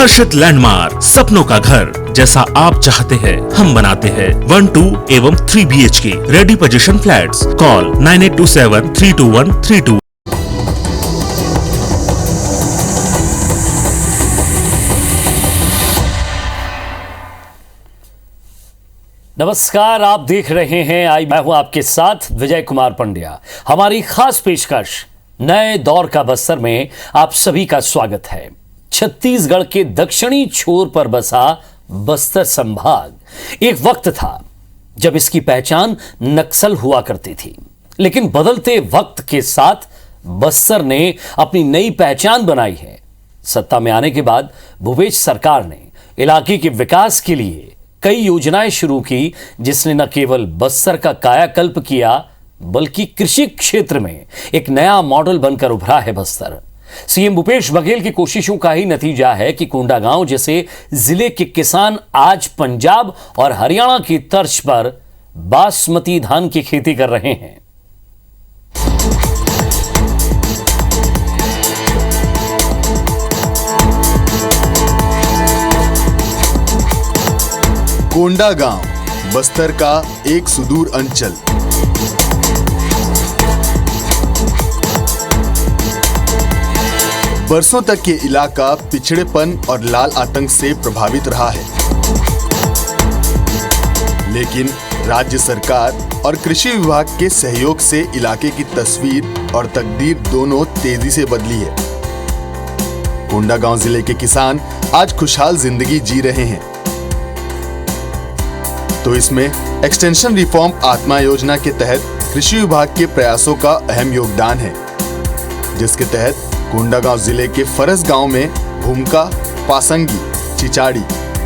हर्षित landmark, सपनों का घर जैसा आप चाहते हैं हम बनाते हैं। 1, 2 एवं 3 BHK ready position flats. Call 9827321322। नमस्कार, आप देख रहे हैं मैं हूं आपके साथ विजय कुमार पंड्या। हमारी खास पेशकश नए दौर का बस्तर में आप सभी का स्वागत है। छत्तीसगढ़ के दक्षिणी छोर पर बसा बस्तर संभाग एक वक्त था जब इसकी पहचान नक्सल हुआ करती थी, लेकिन बदलते वक्त के साथ बस्तर ने अपनी नई पहचान बनाई है। सत्ता में आने के बाद भूपेश सरकार ने इलाके के विकास के लिए कई योजनाएं शुरू की, जिसने न केवल बस्तर का कायाकल्प किया बल्कि कृषि क्षेत्र में एक नया मॉडल बनकर उभरा है बस्तर। सीएम भूपेश बघेल की कोशिशों का ही नतीजा है कि कोंडागांव जैसे जिले के किसान आज पंजाब और हरियाणा की तर्ज पर बासमती धान की खेती कर रहे हैं। कोंडागांव बस्तर का एक सुदूर अंचल। बरसों तक ये इलाका पिछड़ेपन और लाल आतंक से प्रभावित रहा है, लेकिन राज्य सरकार और कृषि विभाग के सहयोग से इलाके की तस्वीर और तकदीर दोनों तेजी से बदली है। कोंडागांव जिले के किसान आज खुशहाल जिंदगी जी रहे हैं। तो इसमें एक्सटेंशन रिफॉर्म आत्मा योजना के तहत कृषि विभाग के प्रयासों का अहम योगदान है, जिसके तहत कोंडागांव जिले के फरस गांव में भूमका, पासंगी, चिचाड़ी,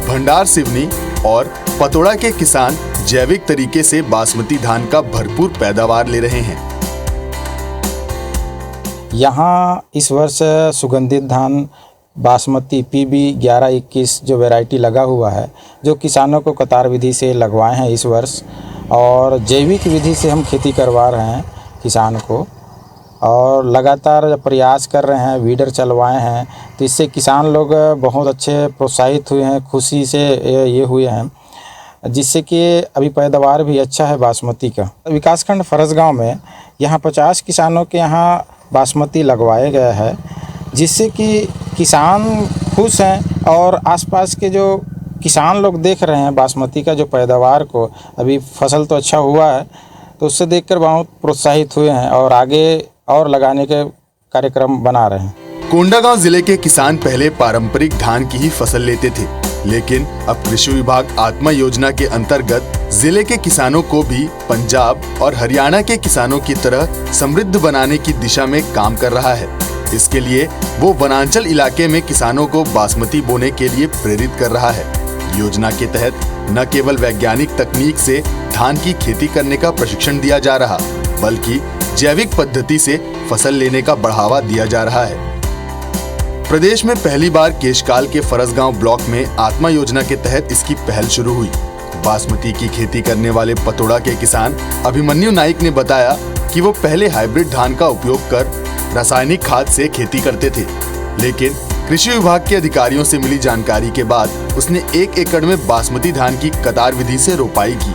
भंडार सिवनी और पतोड़ा के किसान जैविक तरीके से बासमती धान का भरपूर पैदावार ले रहे हैं। यहाँ इस वर्ष सुगंधित धान बासमती PB 1121 जो वैरायटी लगा हुआ है, जो किसानों को कतार विधि से लगवाए हैं इस वर्ष, और जैविक विधि से हम खेती करवा रहे हैं किसान को, और लगातार प्रयास कर रहे हैं, वीडर चलवाए हैं। तो इससे किसान लोग बहुत अच्छे प्रोत्साहित हुए हैं, खुशी से ये हुए हैं, जिससे कि अभी पैदावार भी अच्छा है बासमती का। विकासखंड फरसगांव में यहाँ 50 किसानों के यहाँ बासमती लगवाए गए हैं, जिससे कि किसान खुश हैं और आसपास के जो किसान लोग देख रहे हैं बासमती का जो पैदावार को, अभी फसल तो अच्छा हुआ है, तो उससे देखकर बहुत प्रोत्साहित हुए हैं और आगे और लगाने के कार्यक्रम बना रहे हैं। कोंडागांव जिले के किसान पहले पारंपरिक धान की ही फसल लेते थे, लेकिन अब कृषि विभाग आत्मा योजना के अंतर्गत जिले के किसानों को भी पंजाब और हरियाणा के किसानों की तरह समृद्ध बनाने की दिशा में काम कर रहा है। इसके लिए वो वनांचल इलाके में किसानों को बासमती बोने के लिए प्रेरित कर रहा है। योजना के तहत न केवल वैज्ञानिक तकनीक से धान की खेती करने का प्रशिक्षण दिया जा रहा, बल्कि जैविक पद्धति से फसल लेने का बढ़ावा दिया जा रहा है। प्रदेश में पहली बार केशकाल के फरसगांव ब्लॉक में आत्मा योजना के तहत इसकी पहल शुरू हुई। बासमती की खेती करने वाले पतोड़ा के किसान अभिमन्यु नाइक ने बताया कि वो पहले हाइब्रिड धान का उपयोग कर रासायनिक खाद से खेती करते थे, लेकिन कृषि विभाग के अधिकारियों से मिली जानकारी के बाद उसने 1 एकड़ में बासमती धान की कतार विधि से रोपाई की,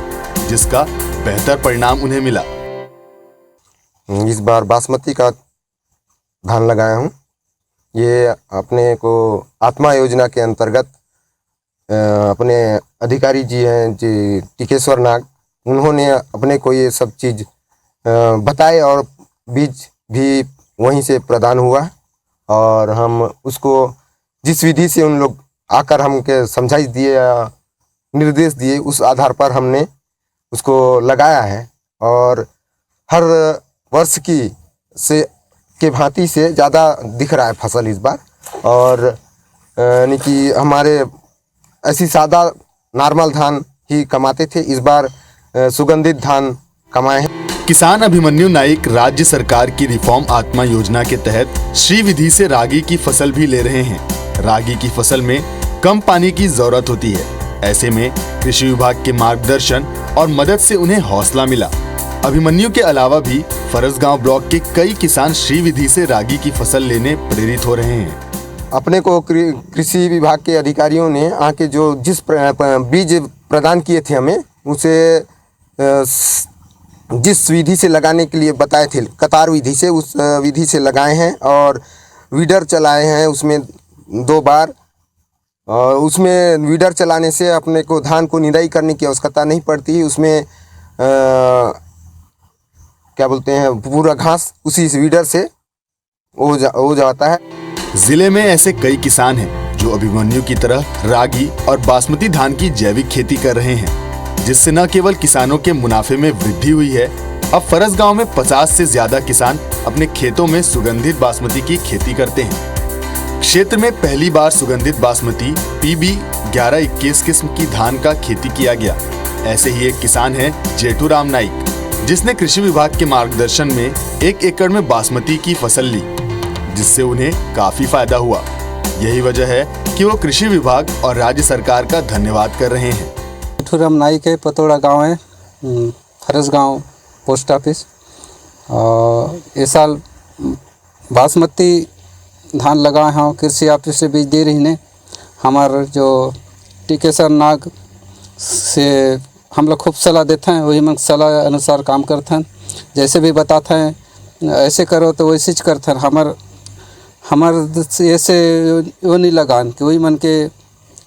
जिसका बेहतर परिणाम उन्हें मिला। इस बार बासमती का धान लगाया हूँ। ये अपने को आत्मा योजना के अंतर्गत अपने अधिकारी जी हैं जी टिकेश्वर नाग, उन्होंने अपने को ये सब चीज़ बताए और बीज भी वहीं से प्रदान हुआ, और हम उसको जिस विधि से उन लोग आकर हमके समझाइश दिए या निर्देश दिए, उस आधार पर हमने उसको लगाया है। और हर वर्ष की से के भांति से ज़्यादा दिख रहा है फसल इस बार, और यानी कि हमारे ऐसी सादा नॉर्मल धान ही कमाते थे, इस बार सुगंधित धान कमाए हैं। किसान अभिमन्यु नाइक राज्य सरकार की रिफॉर्म आत्मा योजना के तहत श्री विधि से रागी की फसल भी ले रहे हैं। रागी की फसल में कम पानी की जरूरत होती है, ऐसे में कृषि विभाग के मार्गदर्शन और मदद से उन्हें हौसला मिला। अभिमन्यु के अलावा भी फरसगांव ब्लॉक के कई किसान श्री विधि से रागी की फसल लेने प्रेरित हो रहे हैं। अपने को कृषि विभाग के अधिकारियों ने आके जो बीज प्रदान किए थे हमें, उसे जिस विधि से लगाने के लिए बताए थे, कतार विधि से, उस विधि से लगाए हैं और वीडर चलाए हैं उसमें 2 बार। और उसमें वीडर चलाने से अपने को धान को निराई करने की आवश्यकता नहीं पड़ती। उसमें क्या बोलते हैं, पूरा घास उसी वीडर से हो जाता है। जिले में ऐसे कई किसान हैं जो अभिमन्यु की तरह रागी और बासमती धान की जैविक खेती कर रहे हैं, जिससे न केवल किसानों के मुनाफे में वृद्धि हुई है, अब फरस गांव में 50 से ज्यादा किसान अपने खेतों में सुगंधित बासमती की खेती करते हैं। क्षेत्र में पहली बार सुगंधित बासमती PB 1121 किस्म की धान का खेती किया गया। ऐसे ही एक किसान है जेठूराम नाइक, जिसने कृषि विभाग के मार्गदर्शन में 1 एकड़ में बासमती की फसल ली, जिससे उन्हें काफी फायदा हुआ। यही वजह है कि वो कृषि विभाग और राज्य सरकार का धन्यवाद कर रहे हैं। जेठूराम नाइक है, पतोड़ा गांव है, फरस गांव पोस्ट ऑफिस। और इस साल बासमती धान लगाए हैं, कृषि ऑफिस से बीज दे रही ने। हमारे जो टिकेसर नाग से हम लोग खूब सलाह देते हैं, वही मन सलाह अनुसार काम करते हैं। जैसे भी बताते हैं ऐसे करो तो वैसे ही करते हैं। हमार ऐसे वो नहीं लगान कि वही मन के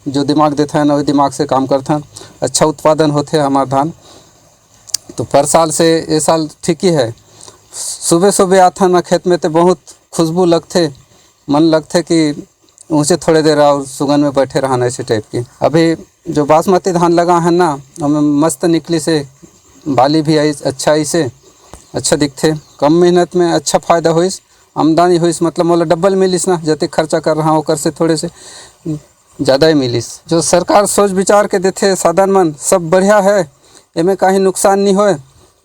जो दिमाग देते हैं ना, वही दिमाग से काम करते हैं। अच्छा उत्पादन होते हैं हमारे धान। तो पर साल से ये साल ठीक ही है। सुबह सुबह आता ना खेत में तो बहुत खुशबू लगते, मन लगते कि ऊँचे थोड़े देर और सुगंध में बैठे रहना, ऐसे टाइप की। अभी जो बासमती धान लगा है ना, हमें मस्त निकली से, बाली भी आई अच्छा, इसे अच्छा दिखते। कम मेहनत में अच्छा फ़ायदा हुई, आमदनी हुई, मतलब मोला डबल मिलिस ना, जते खर्चा कर रहा हूँ से थोड़े से ज़्यादा ही मिलिस। जो सरकार सोच विचार के देते साधन मन सब बढ़िया है, इमें कहीं नुकसान नहीं होए।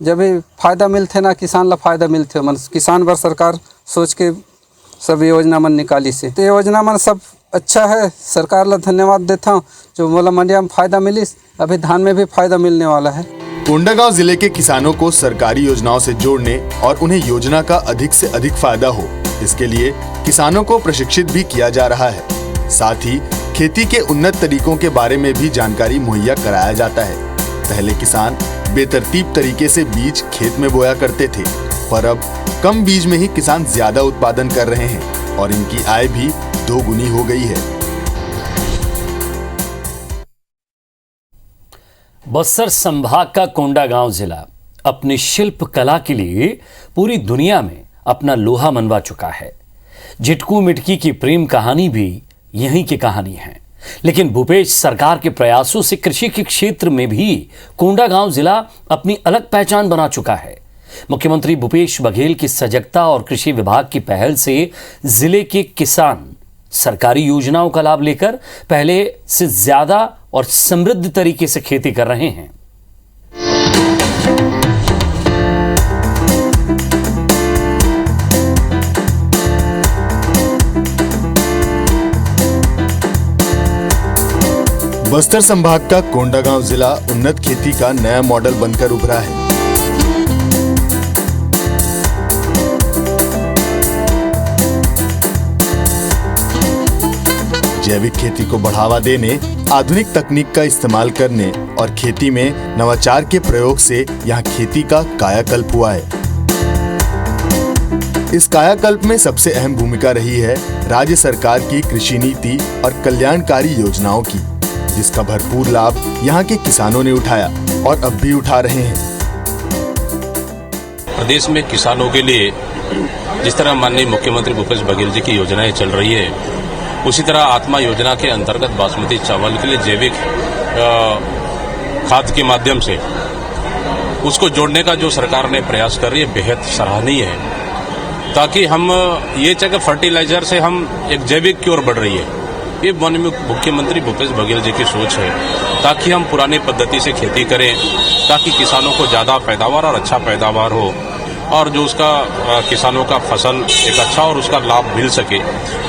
जब भी फ़ायदा मिलते ना, किसान ला फ़ायदा मिलते, मन किसान बर सरकार सोच के सब योजना मन निकाली से। तो योजना मन सब अच्छा है, सरकार ला धन्यवाद देता हूँ जो मोला मंडिया में फ़ायदा मिलिस। अभी धान में भी फ़ायदा मिलने वाला है। कोंडागांव जिले के किसानों को सरकारी योजनाओं से जोड़ने और उन्हें योजना का अधिक से अधिक फायदा हो, इसके लिए किसानों को प्रशिक्षित भी किया जा रहा है। साथ ही खेती के उन्नत तरीकों के बारे में भी जानकारी मुहैया कराया जाता है। पहले किसान बेतरतीब तरीके से बीज खेत में बोया करते थे, पर अब कम बीज में ही किसान ज्यादा उत्पादन कर रहे हैं और इनकी आय भी 2 गुनी हो गई है। बस्तर संभाग का कोंडागांव जिला अपनी शिल्प कला के लिए पूरी दुनिया में अपना लोहा मनवा चुका है। झिटकू मिटकी की प्रेम कहानी भी यहीं की कहानी है। लेकिन भूपेश सरकार के प्रयासों से कृषि के क्षेत्र में भी कोंडागांव जिला अपनी अलग पहचान बना चुका है। मुख्यमंत्री भूपेश बघेल की सजगता और कृषि विभाग की पहल से जिले के किसान सरकारी योजनाओं का लाभ लेकर पहले से ज्यादा और समृद्ध तरीके से खेती कर रहे हैं। बस्तर संभाग का कोंडागांव जिला उन्नत खेती का नया मॉडल बनकर उभरा है। जैविक खेती को बढ़ावा देने, आधुनिक तकनीक का इस्तेमाल करने और खेती में नवाचार के प्रयोग से यहाँ खेती का कायाकल्प हुआ है। इस कायाकल्प में सबसे अहम भूमिका रही है राज्य सरकार की कृषि नीति और कल्याणकारी योजनाओं की, जिसका भरपूर लाभ यहाँ के किसानों ने उठाया और अब भी उठा रहे हैं। प्रदेश में किसानों के लिए जिस तरह माननीय मुख्यमंत्री भूपेश बघेल जी की योजनाएं चल रही है, उसी तरह आत्मा योजना के अंतर्गत बासमती चावल के लिए जैविक खाद के माध्यम से उसको जोड़ने का जो सरकार ने प्रयास कर रही है, बेहद सराहनीय है। ताकि हम ये चाहे फर्टिलाइजर से हम एक जैविक की ओर बढ़ रही है, ये माननीय मुख्यमंत्री भूपेश बघेल जी की सोच है। ताकि हम पुरानी पद्धति से खेती करें, ताकि किसानों को ज़्यादा पैदावार और अच्छा पैदावार हो और जो उसका किसानों का फसल एक अच्छा और उसका लाभ मिल सके,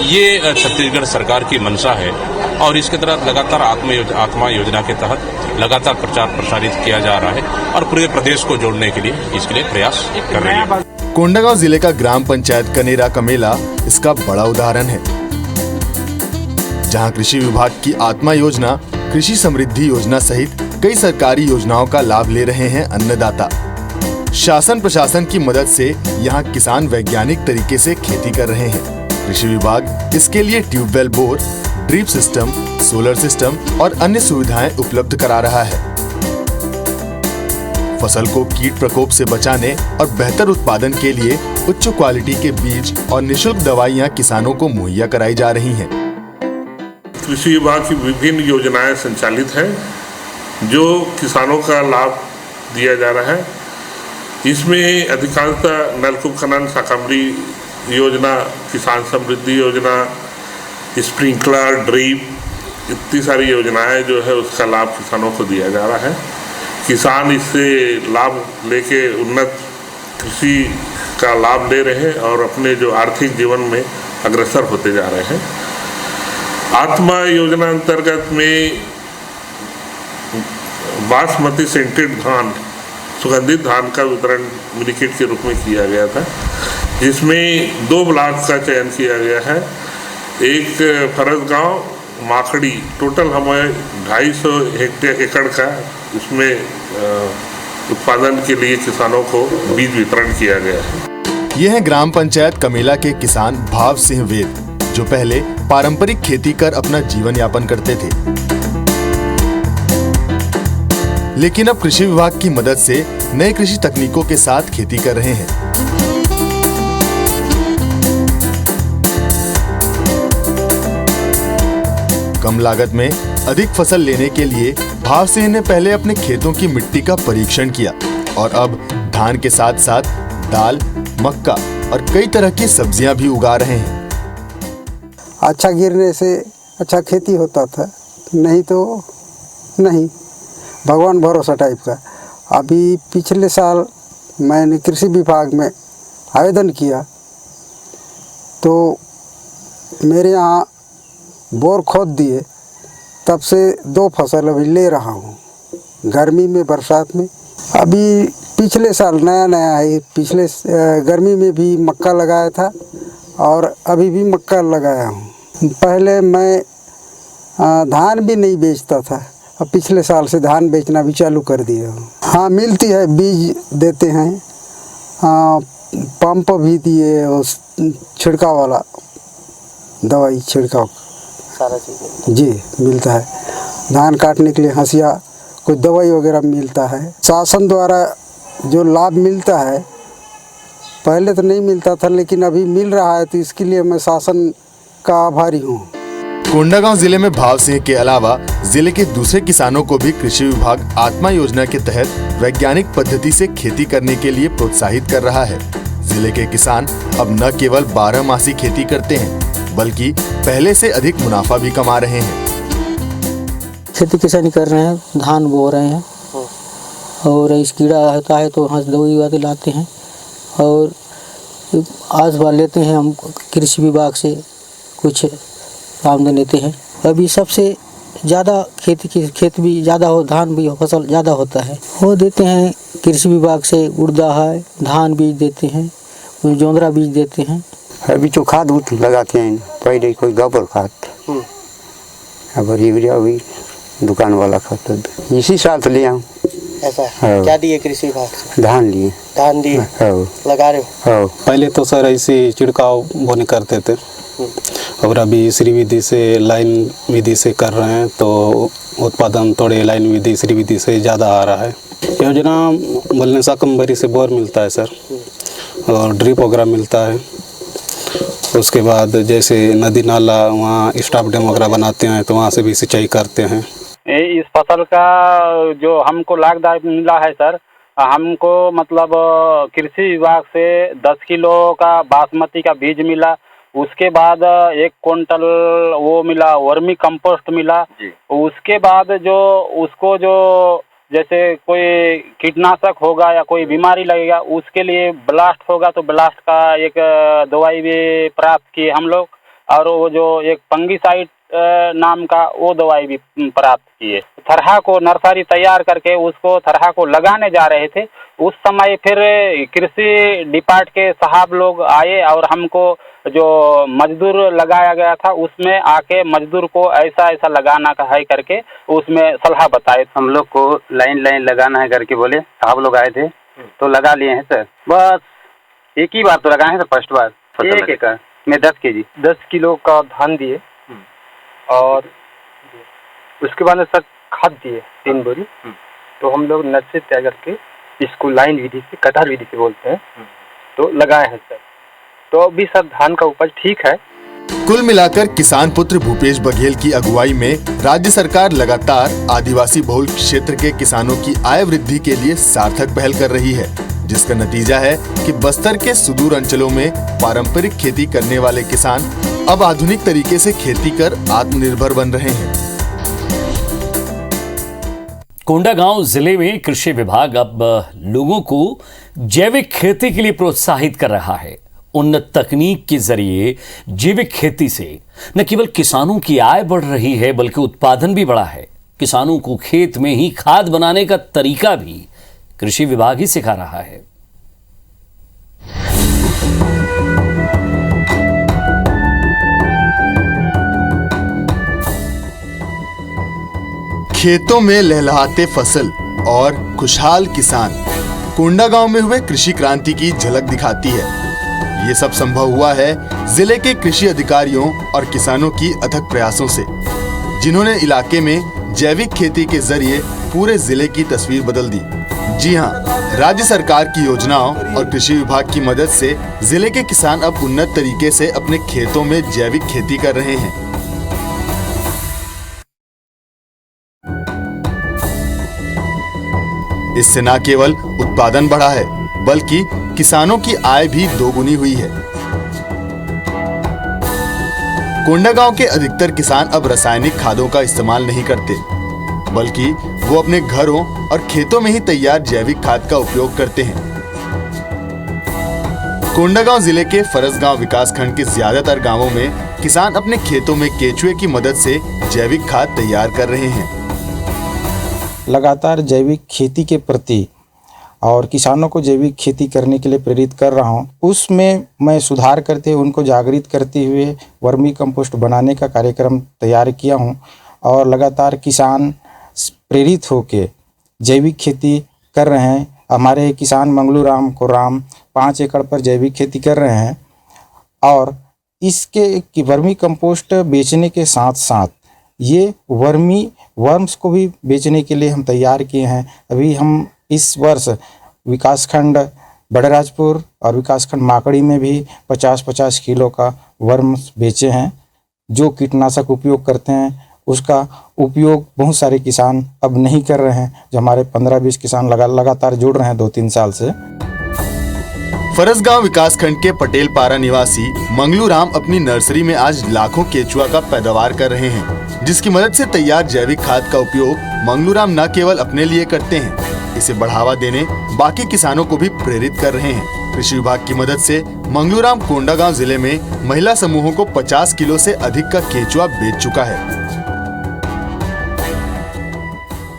ये छत्तीसगढ़ सरकार की मंशा है। और इसके तहत लगातार आत्मा योजना के तहत लगातार प्रचार प्रसारित किया जा रहा है और पूरे प्रदेश को जोड़ने के लिए इसके लिए प्रयास कर रही है। कोंडागांव जिले का ग्राम पंचायत कनेरा का मेला इसका बड़ा उदाहरण है। जहां कृषि विभाग की आत्मा योजना, कृषि समृद्धि योजना सहित कई सरकारी योजनाओं का लाभ ले रहे हैं अन्नदाता। शासन प्रशासन की मदद से यहां किसान वैज्ञानिक तरीके से खेती कर रहे हैं। कृषि विभाग इसके लिए tubewell bore, drip system, solar system और अन्य सुविधाएं उपलब्ध करा रहा है। फसल को कीट प्रकोप से बचाने और बेहतर उत्पादन के लिए उच्च क्वालिटी के बीज और निःशुल्क दवाइयां किसानों को मुहैया कराई जा रही हैं। कृषि विभाग की विभिन्न योजनाएं संचालित हैं जो किसानों का लाभ दिया जा रहा है। इसमें अधिकांशतः नलकूप खनन, शाकंभरी योजना, किसान समृद्धि योजना, स्प्रिंकलर, ड्रिप, इतनी सारी योजनाएं जो है उसका लाभ किसानों को दिया जा रहा है। किसान इससे लाभ लेके उन्नत कृषि का लाभ ले रहे हैं और अपने जो आर्थिक जीवन में अग्रसर होते जा रहे हैं। आत्मा योजना अंतर्गत में बासमती सेंटेड धान, सुगंधित धान का वितरण मिनीकिट के रूप में किया गया था, जिसमें 2 ब्लॉक का चयन किया गया है। एक फरसगांव, माखड़ी, टोटल हमें 250 एकड़ का इसमें उत्पादन के लिए किसानों को बीज वितरण किया गया है। ये है ग्राम पंचायत कमेला के किसान भाव सिंह वेद, जो पहले पारंपरिक खेती कर अपना जीवन यापन करते थे, लेकिन अब कृषि विभाग की मदद से नए कृषि तकनीकों के साथ खेती कर रहे हैं। कम लागत में अधिक फसल लेने के लिए भाव सिंह ने पहले अपने खेतों की मिट्टी का परीक्षण किया और अब धान के साथ साथ दाल, मक्का और कई तरह की सब्जियां भी उगा रहे हैं। अच्छा गिरने से अच्छा खेती होता था, नहीं तो नहीं, भगवान भरोसा टाइप का। अभी पिछले साल मैंने कृषि विभाग में आवेदन किया तो मेरे यहाँ बोर खोद दिए, तब से 2 फसल अभी ले रहा हूँ, गर्मी में, बरसात में। अभी पिछले साल नया है, पिछले गर्मी में भी मक्का लगाया था और अभी भी मक्का लगाया हूँ। पहले मैं धान भी नहीं बेचता था, अब पिछले साल से धान बेचना भी चालू कर दिया हूँ। हाँ, मिलती है, बीज देते हैं, पंप भी दिए, उस छिड़काव वाला दवाई छिड़काव सारा चीज़ जी मिलता है। धान काटने के लिए हंसिया, कुछ दवाई वगैरह मिलता है। शासन द्वारा जो लाभ मिलता है, पहले तो नहीं मिलता था लेकिन अभी मिल रहा है, तो इसके लिए मैं शासन का आभारी हूँ। कोंडागांव जिले में भाव सिंह के अलावा जिले के दूसरे किसानों को भी कृषि विभाग आत्मा योजना के तहत वैज्ञानिक पद्धति से खेती करने के लिए प्रोत्साहित कर रहा है। जिले के किसान अब न केवल 12 मासी खेती करते हैं, बल्कि पहले से अधिक मुनाफा भी कमा रहे हैं। खेती किसानी कर रहे हैं, धान बो रहे हैं और इस कीड़ा होता है तो वहाँ दवाई वादी लाते हैं और आज बार लेते हैं हम कृषि विभाग से, कुछ आमदनी लेते हैं। अभी सबसे ज़्यादा खेत भी ज़्यादा हो, धान भी फसल ज़्यादा होता है, वो देते हैं कृषि विभाग से। उड़दा है, धान बीज देते हैं, कोई जोंदरा बीज देते हैं। अभी तो खाद उठ लगाते हैं, पहले कोई गोबर खाद, अब यूरिया भी दुकान वाला खाद इसी साल तो ले आऊँ। ऐसा क्या दिए कृषि विभाग से? धान लिए। धान दिए लगा रहे हो? पहले तो सर ऐसे छिड़काव बोने करते थे और अभी श्री विधि से, लाइन विधि से कर रहे हैं, तो उत्पादन थोड़े लाइन विधि, श्री विधि से ज़्यादा आ रहा है। योजना बोलने शाकंभरी से बोर मिलता है सर, और ड्रिप वगैरह मिलता है। उसके बाद जैसे नदी नाला, वहाँ स्टाफ डैम वगैरह बनाते हैं तो वहाँ से भी सिंचाई करते हैं। इस फसल का जो हमको लाभदायक मिला है सर, हमको मतलब कृषि विभाग से 10 किलो का बासमती का बीज मिला, उसके बाद 1 क्विंटल वो मिला, वर्मी कंपोस्ट मिला। उसके बाद जो उसको जो जैसे कोई कीटनाशक होगा या कोई बीमारी लगेगा, उसके लिए ब्लास्ट होगा तो ब्लास्ट का एक दवाई भी प्राप्त किए हम लोग। और वो जो एक फंगिसाइड नाम का वो दवाई भी प्राप्त किए। थरहा को नर्सरी तैयार करके उसको थरहा को लगाने जा रहे थे। उस समय फिर कृषि डिपार्ट के साहब लोग आए और हमको जो मजदूर लगाया गया था उसमें आके मजदूर को ऐसा ऐसा लगाना का है करके उसमें सलाह बताए। हम लोग को लाइन लगाना है करके बोले, साहब लोग आए थे तो लगा लिए हैं सर। बस एक ही बार तो लगाए हैं सर, फर्स्ट बार 1 एकड़ में 10 केजी 10 किलो का धान दिए और उसके बाद में सर खाद दिए 3 बोरी। तो हम लोग नर्सरी तैयार करके इसको लाइन विधि से, कटार विधि से बोलते हैं, तो लगाए हैं सर। तो अभी सर धान का उपज ठीक है। कुल मिलाकर किसान पुत्र भूपेश बघेल की अगुवाई में राज्य सरकार लगातार आदिवासी बहुल क्षेत्र के किसानों की आय वृद्धि के लिए सार्थक पहल कर रही है, जिसका नतीजा है कि बस्तर के सुदूर अंचलों में पारंपरिक खेती करने वाले किसान अब आधुनिक तरीके से खेती कर आत्मनिर्भर बन रहे हैं। कोंडागांव जिले में कृषि विभाग अब लोगों को जैविक खेती के लिए प्रोत्साहित कर रहा है। उन्नत तकनीक के जरिए जैविक खेती से न केवल किसानों की आय बढ़ रही है बल्कि उत्पादन भी बढ़ा है। किसानों को खेत में ही खाद बनाने का तरीका भी कृषि विभाग ही सिखा रहा है। खेतों में लहलहाते फसल और खुशहाल किसान कोंडागांव में हुए कृषि क्रांति की झलक दिखाती है। ये सब संभव हुआ है जिले के कृषि अधिकारियों और किसानों की अथक प्रयासों से, जिन्होंने इलाके में जैविक खेती के जरिए पूरे जिले की तस्वीर बदल दी। जी हां, राज्य सरकार की योजनाओं और कृषि विभाग की मदद से जिले के किसान अब उन्नत तरीके से अपने खेतों में जैविक खेती कर रहे हैं। इससे न केवल उत्पादन बढ़ा है बल्कि किसानों की आय भी दोगुनी हुई है। कोंडागांव के अधिकतर किसान अब रासायनिक खादों का इस्तेमाल नहीं करते, बल्कि वो अपने घरों और खेतों में ही तैयार जैविक खाद का उपयोग करते हैं। कोंडागांव जिले के फरसगांव विकासखंड के ज्यादातर गांवों में किसान अपने खेतों में केचुए की मदद से जैविक खाद तैयार कर रहे हैं। लगातार जैविक खेती के प्रति और किसानों को जैविक खेती करने के लिए प्रेरित कर रहा हूँ। उसमें मैं सुधार करते हुए उनको जागृत करते हुए वर्मी कंपोस्ट बनाने का कार्यक्रम तैयार किया हूँ और लगातार किसान प्रेरित होकर जैविक खेती कर रहे हैं। हमारे किसान मंगलू राम को राम 5 एकड़ पर जैविक खेती कर रहे हैं और इसके वर्मी कंपोस्ट बेचने के साथ साथ ये वर्म्स को भी बेचने के लिए हम तैयार किए हैं। अभी हम इस वर्ष विकासखंड बड़राजपुर और विकासखंड माकड़ी में भी 50-50 किलो का वर्म्स बेचे हैं। जो कीटनाशक उपयोग करते हैं उसका उपयोग बहुत सारे किसान अब नहीं कर रहे हैं, जो हमारे 15-20 किसान लगातार जुड़ रहे हैं 2-3 साल से। फरसगांव विकासखंड के पटेल पारा निवासी मंगलू राम अपनी नर्सरी में आज लाखों केचुआ का पैदावार कर रहे हैं, जिसकी मदद से तैयार जैविक खाद का उपयोग मंगलू राम न केवल अपने लिए करते हैं, इसे बढ़ावा देने बाकी किसानों को भी प्रेरित कर रहे हैं। कृषि विभाग की मदद से मंगलू राम कोंडागांव जिले में महिला समूहों को 50 किलो से अधिक का केचुआ बेच चुका है।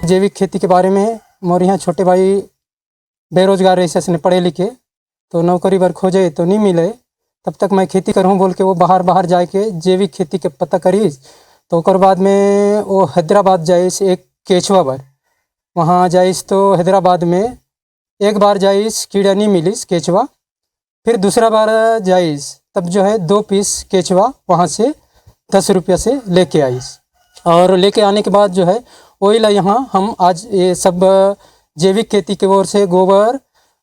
जैविक खेती के बारे में मोर यहाँ छोटे भाई बेरोजगार रहे, पढ़े लिखे तो नौकरी बर खोजे तो नहीं मिले, तब तक मैं खेती करूँ बोल के वो बाहर जाके जैविक खेती के पता करीस। तो ओकर बाद में वो हैदराबाद जाइस एक केचुआ बार, वहाँ जाइस तो हैदराबाद में एक बार जाइस कीड़ा नहीं मिलिस केचुआ, फिर दूसरा बार जाइस तब जो है 2 पीस केचुआ वहाँ से 10 रुपया से लेके आइस। और लेके आने के बाद जो है वही ला यहाँ हम आज ये सब जैविक खेती के ओर से गोबर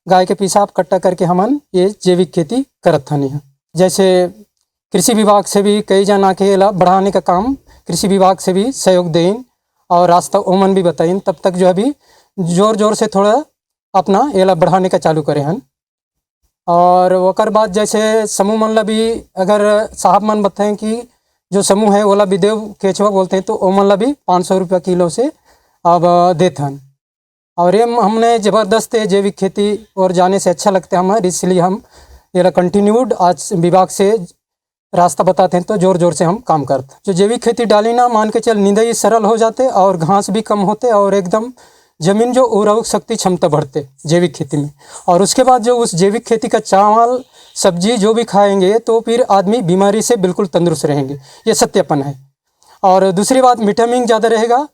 गाय के पेशाब इकट्ठा करके हमन ये जैविक खेती करत हनी है। जैसे कृषि विभाग से भी कई जना के ला बढ़ाने का काम कृषि विभाग से भी सहयोग दें और रास्ता ओमन भी बताइन, तब तक जो अभी जोर से थोड़ा अपना ये ला बढ़ाने का चालू करे हैं। और वकर बाद जैसे समूह मन ला भी अगर साहब मन बताएं कि जो समूह है ओला भी देव केचुआ बोलते हैं तो ओमन ला भी 500 रुपया किलो से अब देते हैं। और ये हमने ज़बरदस्त जैविक खेती और जाने से अच्छा लगता है हमारे, इसलिए हम ये कंटिन्यूड आज विभाग से रास्ता बताते हैं तो जोर जोर से हम काम करते। जो जैविक खेती डाली ना, मान के चल निंदाई सरल हो जाते और घास भी कम होते और एकदम ज़मीन जो उर्वरक शक्ति क्षमता बढ़ते जैविक खेती में। और उसके बाद जो उस जैविक खेती का चावल सब्जी जो भी खाएंगे तो फिर आदमी बीमारी से बिल्कुल तंदुरुस्त रहेंगे, ये सत्यापन है। और दूसरी बात, विटामिन ज़्यादा रहेगा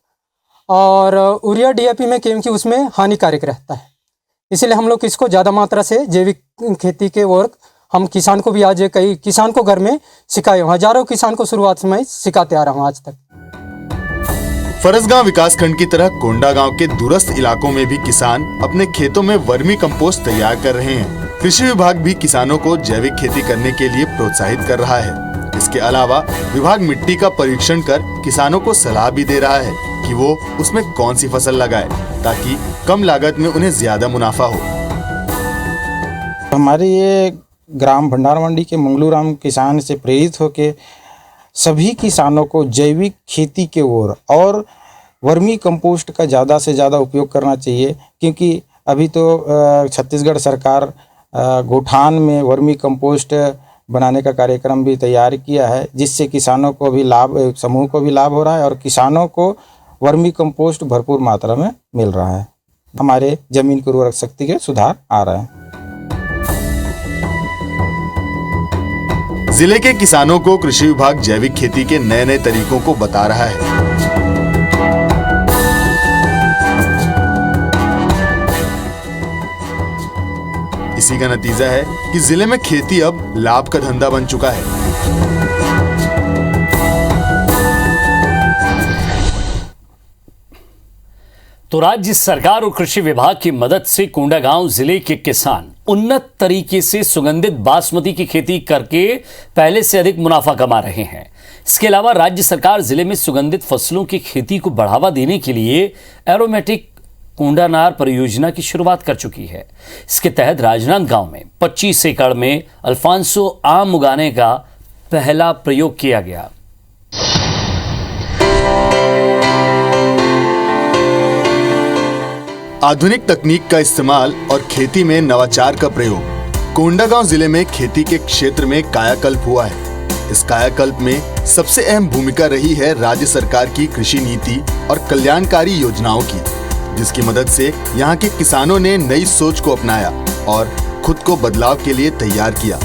और यूरिया DAP में क्योंकि उसमें हानिकारक रहता है, इसीलिए हम लोग इसको ज़्यादा मात्रा से जैविक खेती के ओर हम किसान को भी आज कई किसान को घर में सिखाए, हजारों किसान को शुरुआत में सिखाते आ रहा हूँ आज तक। फरसगांव विकासखंड की तरह कोंडागांव के दूरस्थ इलाकों में भी किसान अपने खेतों में वर्मी कंपोस्ट तैयार कर रहे हैं। कृषि विभाग भी किसानों को जैविक खेती करने के लिए प्रोत्साहित कर रहा है। इसके अलावा विभाग मिट्टी का परीक्षण कर किसानों को सलाह भी दे रहा है कि वो उसमें कौन सी फसल लगाए ताकि कम लागत में उन्हें ज्यादा मुनाफा हो। हमारे ये ग्राम भंडार मंडी के मंगलूराम किसान से प्रेरित होकर सभी किसानों को जैविक खेती के ओर और वर्मी कंपोस्ट का ज़्यादा से ज़्यादा उपयोग करना चाहिए, क्योंकि अभी तो छत्तीसगढ़ सरकार गोठान में वर्मी कंपोस्ट बनाने का कार्यक्रम भी तैयार किया है, जिससे किसानों को भी लाभ, समूह को भी लाभ हो रहा है और किसानों को वर्मी कंपोस्ट भरपूर मात्रा में मिल रहा है। हमारे जमीन की उर्वरक शक्ति के सुधार आ रहे हैं। जिले के किसानों को कृषि विभाग जैविक खेती के नए नए तरीकों को बता रहा है। इसी का नतीजा है कि जिले में खेती अब लाभ का धंधा बन चुका है। तो राज्य सरकार और कृषि विभाग की मदद से कोंडागांव जिले के किसान उन्नत तरीके से सुगंधित बासमती की खेती करके पहले से अधिक मुनाफा कमा रहे हैं। इसके अलावा राज्य सरकार जिले में सुगंधित फसलों की खेती को बढ़ावा देने के लिए एरोमेटिक कोंडानार परियोजना की शुरुआत कर चुकी है। इसके तहत राजनांदगांव में 25 एकड़ में अल्फांसो आम उगाने का पहला प्रयोग किया गया। आधुनिक तकनीक का इस्तेमाल और खेती में नवाचार का प्रयोग कोंडागांव जिले में खेती के क्षेत्र में कायाकल्प हुआ है। इस कायाकल्प में सबसे अहम भूमिका रही है राज्य सरकार की कृषि नीति और कल्याणकारी योजनाओं की, जिसकी मदद से यहाँ के किसानों ने नई सोच को अपनाया और खुद को बदलाव के लिए तैयार किया।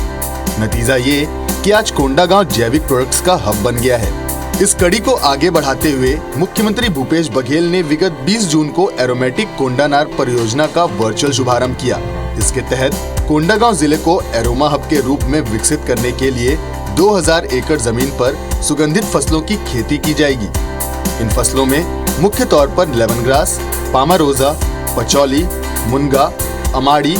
नतीजा ये कि आज कोंडागांव जैविक प्रोडक्ट्स का हब बन गया है। इस कड़ी को आगे बढ़ाते हुए मुख्यमंत्री भूपेश बघेल ने विगत 20 जून को एरोमेटिक कोंडानार परियोजना का वर्चुअल शुभारंभ किया। इसके तहत कोंडागांव जिले को एरोमा हब के रूप में विकसित करने के लिए 2000 एकड़ जमीन पर सुगंधित फसलों की खेती की जाएगी। इन फसलों में मुख्य तौर पर लेमन ग्रास, पामारोजा, पचौली, मुनगा, अमाड़ी,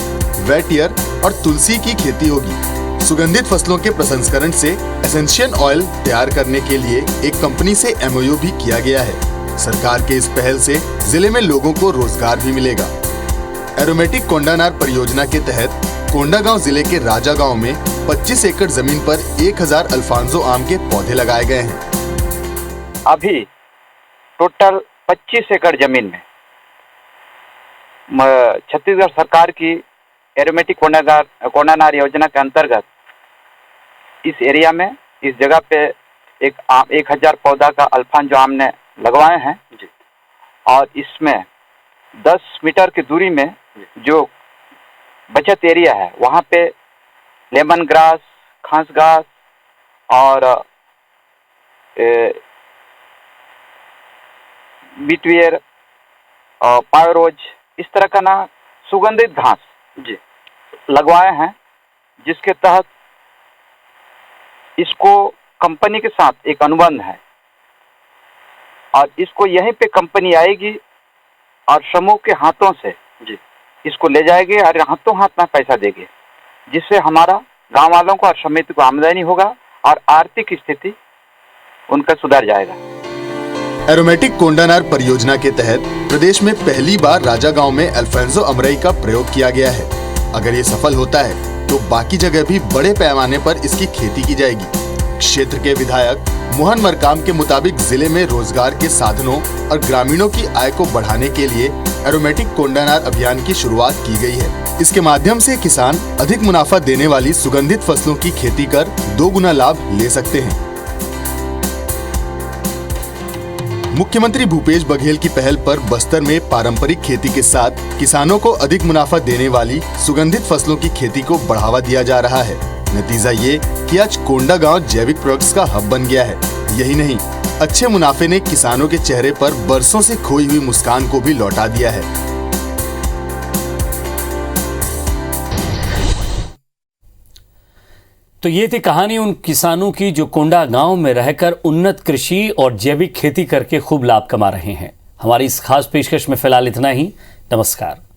वेटियर और तुलसी की खेती होगी। सुगंधित फसलों के प्रसंस्करण से एसेंशियल ऑयल तैयार करने के लिए एक कंपनी से MOU भी किया गया है। सरकार के इस पहल से जिले में लोगों को रोजगार भी मिलेगा। एरोमेटिक कोंडानार परियोजना के तहत कोंडागांव जिले के राजा गांव में 25 एकड़ जमीन पर 1000 अल्फांसो आम के पौधे लगाए गए हैं। अभी टोटल 25 एकड़ जमीन में छत्तीसगढ़ सरकार की एरोमेटिक कोंडानार योजना के अंतर्गत इस एरिया में, इस जगह पे 1000 पौधा का अल्फांसो आम ने लगवाए हैं और इसमें 10 मीटर की दूरी में जो बचत एरिया है वहाँ पे लेमन ग्रास, घास घास और बीटवेयर और पायरोज, इस तरह का ना सुगंधित घास लगवाए हैं, जिसके तहत इसको कंपनी के साथ एक अनुबंध है और इसको यहीं पे कंपनी आएगी और समूह के हाथों से इसको ले जाएगी और हाथों हाथ में पैसा देगी, जिससे हमारा गांव वालों को और समिति को आमदनी होगा और आर्थिक स्थिति उनका सुधर जाएगा। एरोमेटिक कोंडानार परियोजना के तहत प्रदेश में पहली बार राजा गांव में अल्फांसो अमरई का प्रयोग किया गया है। अगर ये सफल होता है तो बाकी जगह भी बड़े पैमाने पर इसकी खेती की जाएगी। क्षेत्र के विधायक मोहन मरकाम के मुताबिक जिले में रोजगार के साधनों और ग्रामीणों की आय को बढ़ाने के लिए एरोमेटिक कोंडानार अभियान की शुरुआत की गई है। इसके माध्यम से किसान अधिक मुनाफा देने वाली सुगंधित फसलों की खेती कर 2 गुना लाभ ले सकते हैं। मुख्यमंत्री भूपेश बघेल की पहल पर बस्तर में पारंपरिक खेती के साथ किसानों को अधिक मुनाफा देने वाली सुगंधित फसलों की खेती को बढ़ावा दिया जा रहा है। नतीजा ये कि आज कोंडागांव जैविक प्रोडक्ट्स का हब बन गया है। यही नहीं, अच्छे मुनाफे ने किसानों के चेहरे पर बरसों से खोई हुई मुस्कान को भी लौटा दिया है। तो ये थी कहानी उन किसानों की जो कोंडागांव में रहकर उन्नत कृषि और जैविक खेती करके खूब लाभ कमा रहे हैं। हमारी इस खास पेशकश में फिलहाल इतना ही। नमस्कार।